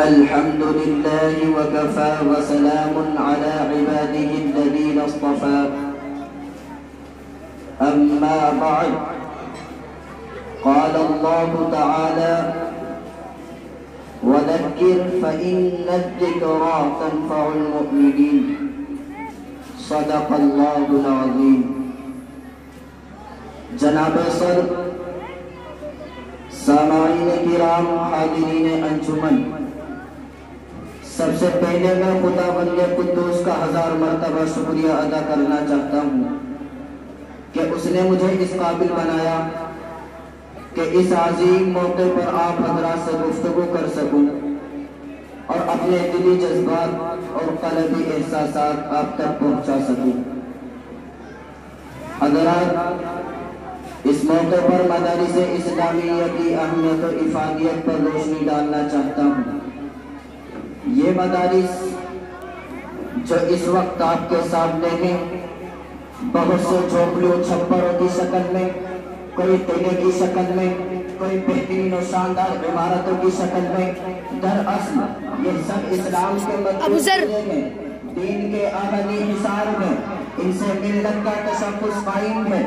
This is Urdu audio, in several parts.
الحمد لله وكفى وسلام على عباده الذين اصطفى أما بعد قال الله تعالى وذكر فإن الذكرى تنفع المؤمنين صدق الله العظيم. جناب صدر، سامعین کرام، حاضرین انجمن، سب سے پہلے میں خدا بند قدوس کا 1000 مرتبہ شکریہ ادا کرنا چاہتا ہوں کہ اس نے مجھے اس قابل بنایا کہ اس عظیم موقع پر آپ حضرات سے گفتگو کر سکوں اور اپنے دلی جذبات اور قلبی احساسات آپ تک پہنچا سکوں. حضرات، اس موقع پر مدارس اسلامیہ کی اہمیت و افادیت پر روشنی ڈالنا چاہتا ہوں. یہ مدارس جو اس وقت آپ کے سامنے ہیں، بہت سے جھوپڑیوں چھپروں کی شکل میں، کوئی ٹیلے کی شکل میں، کوئی بہترین و شاندار عمارتوں کی شکل میں، دراصل یہ سب اسلام کے مطلوب میں، دین کے آبادی حصار میں، ان سے ملت کا تشخص قائم ہے.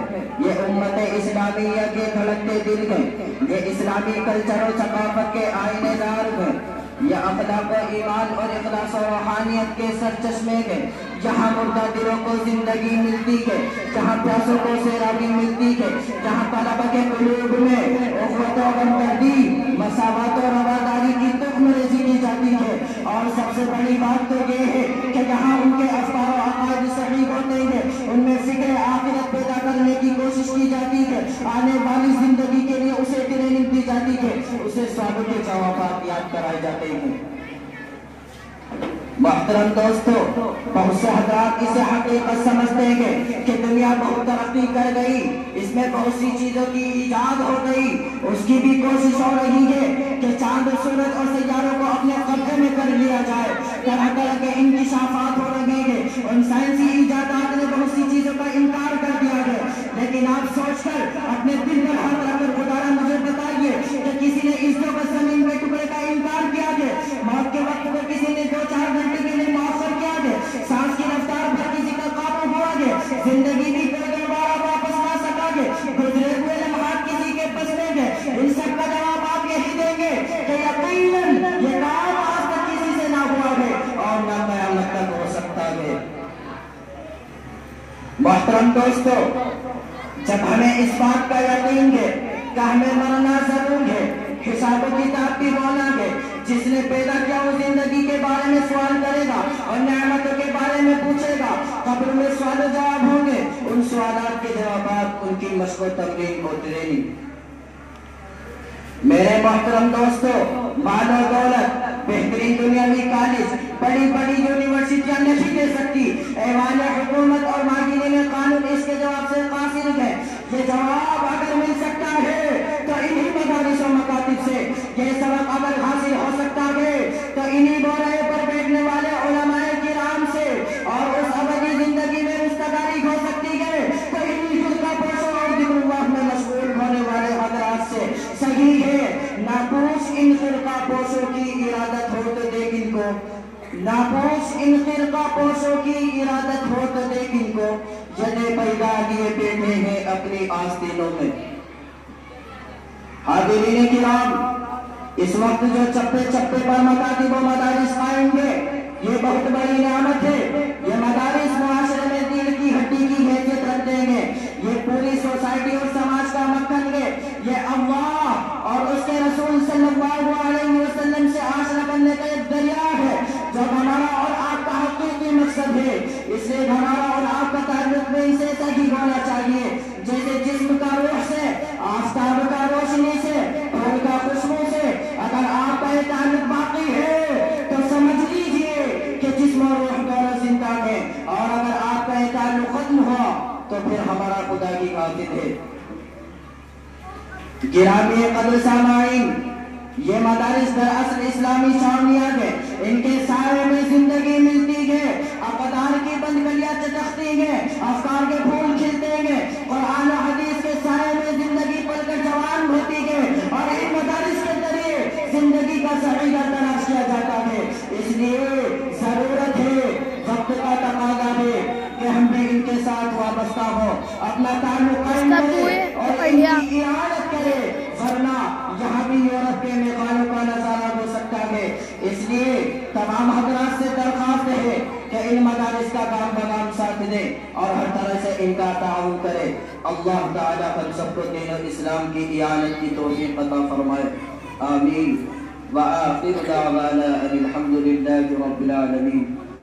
یہ امت اسلامیہ کے دھڑکتے دل میں، یہ اسلامی کلچر و ثقافت کے آئینے دار میں، یہ اخلاق و ایمان اور اخلاص و روحانیت کے سرچشمے میں، جہاں مردہ دلوں کو زندگی ملتی ہے، جہاں پیاسوں کو سیرابی ملتی ہے، جہاں طلبہ کے قلوب میں اخوت و ہمدردی، مساوات و رواداری کی تخم ریزی کی جاتی ہے. اور سب سے بڑی بات تو یہ ہے کہ جہاں ان کے افکار و عقائد صحیح ہوتے ہیں، ان میں فکر آخرت پیدا کرنے کی کوشش کی جاتی ہے، آنے والی زندگی کے لیے اسے ٹریننگ دی جاتی ہے، اسے سوالوں کے جوابات یاد کرائے جاتے ہیں. محترم دوستو، بہت سے حضرات اسے حقیقت سمجھتے ہیں کہ دنیا بہت ترقی کر گئی، اس میں بہت سی چیزوں کی ایجاد ہو گئی، اس کی بھی کوشش ہو رہی ہے کہ چاند، سورج اور سیاروں کو اپنے قبضے میں کر لیا جائے. طرح طرح کے انکشافات ہو رہے ہیں، ان سائنسی ایجادات نے بہت سی چیزوں کا انکار کر دیا ہے. لیکن آپ سوچ کر اپنے دل پر ہاتھ رکھ کر خدارا مجھے بتائیے کہ کسی نے اس دو بس زمین کے ٹکڑے کا انکار کیا ہے؟ موت کے وقت کو کسی نے 2-4 گھنٹے کے لیے مؤخر کیا ہے؟ سانس کی رفتار پر کسی کا قابو ہوا ہے؟ زندگی بھی کوئی دوبارہ واپس نہ سکا ہے؟ گزرے ہوئے لمحات کسی کے بس میں ہے؟ ان سب کا جواب آپ یہی دیں گے کہ یقیناً یہ کام آج تک کسی سے نہ ہوا ہے اور نہ قیامت تک ہو سکتا ہے. محترم دوستو، جب ہمیں اس بات کا یقین ہے کہ ہمیں مرنا ضرور ہے، حساب و کتاب بھی ہونا ہے، جس نے پیدا کیا وہ زندگی کے بارے میں سوال کرے گا اور نعمتوں کے بارے میں پوچھے گا. قبر میں سوال و جواب ہوں گے، ان سوالات کے جوابات ان کی مشق و تمرین ہوتی رہی. میرے محترم دوستو، مال و دولت، بہترین دنیاوی کالج، بڑی بڑی یونیورسٹیاں نہیں دے سکتی. ایوان حکومت اور ماجرین قانون اس کے جواب سے قاصر ہے. یہ جواب اگر مل سکتا ہے تو انہی مدارس و مکاتب سے، یہ سبق اگر حاصل ہو سکتا ہے تو انہی بورے پر بیٹھنے والے علماء کرام سے، اور اس ابدی زندگی میں مستقاری ہو سکتی ہے تو انہی فرقہ پرستوں اور ذکر اللہ میں مشغول ہونے والے حضرات سے. صحیح ہے، ناپوش ان فرقہ پوشوں کی ارادت ہو تو دیکھ ان کو، ناپوش ان فرقہ پوشوں کی ارادت ہو تو دیکھ ان کو، جنے پیدا لیے بیٹھے ہیں اپنی آستینوں میں. حاضرین کرام، اس وقت جو چپے چپے پر مکاتب و مدارس قائم ہے، یہ بہت بڑی نعمت ہے. یہ مدارس معاشرے میں دل کی ہڈی کی حیثیت رکھتے ہیں، یہ پوری سوسائٹی اور سماج کا مکھن ہے. یہ اللہ اور اس کے رسول صلی اللہ علیہ وسلم سے آشنا کرنے کا ایک دریا ہے جو ہمارا اور آپ کا حقیقی مقصد ہے. اس لیے ہمارا اور آپ کا تعلق میں اسے صحیح ہونا چاہیے جیسے جسم کا روح سے، آفتاب کا روشنی سے، پھول کا خوشبو سے. اگر آپ کا یہ تعلق باقی ہے تو سمجھ لیجئے کہ جسم اور روح دونوں زندہ ہے، اور اگر آپ کا یہ تعلق ختم ہوا تو پھر ہمارا خدا کی قاصد ہے. گرامی قدر سامعین، یہ مدارس دراصل اسلامی چھاؤنیاں ہیں، ان کے سائے میں زندگی ملتی ہے، اقدار کی بند گلیاں چٹکتی ہیں، افکار کے پھول کھلتے ہیں، قرآن و حدیث کے سائے میں زندگی پل کر جوان ہوتی ہے، اور ان مدارس کے ذریعے زندگی کا صحیح تلاش کیا جاتا اپنا تعلق قائم کرے اور ان کی اعانت کرے، ورنہ یہاں بھی یورپ کے میخانوں کا نظارہ ہو سکتا ہے۔ اس لیے تمام حضرات سے درخواست ہے کہ ان مدارس کا کام بغام ساتھ دیں اور ہر طرح سے ان کا تعاون کرے۔ اللہ تعالیٰ ہم سب کو دین و اسلام کی اعانت کی توفیق عطا فرمائے، آمین۔ وآخر دعوانا ان الحمد للہ رب العالمین۔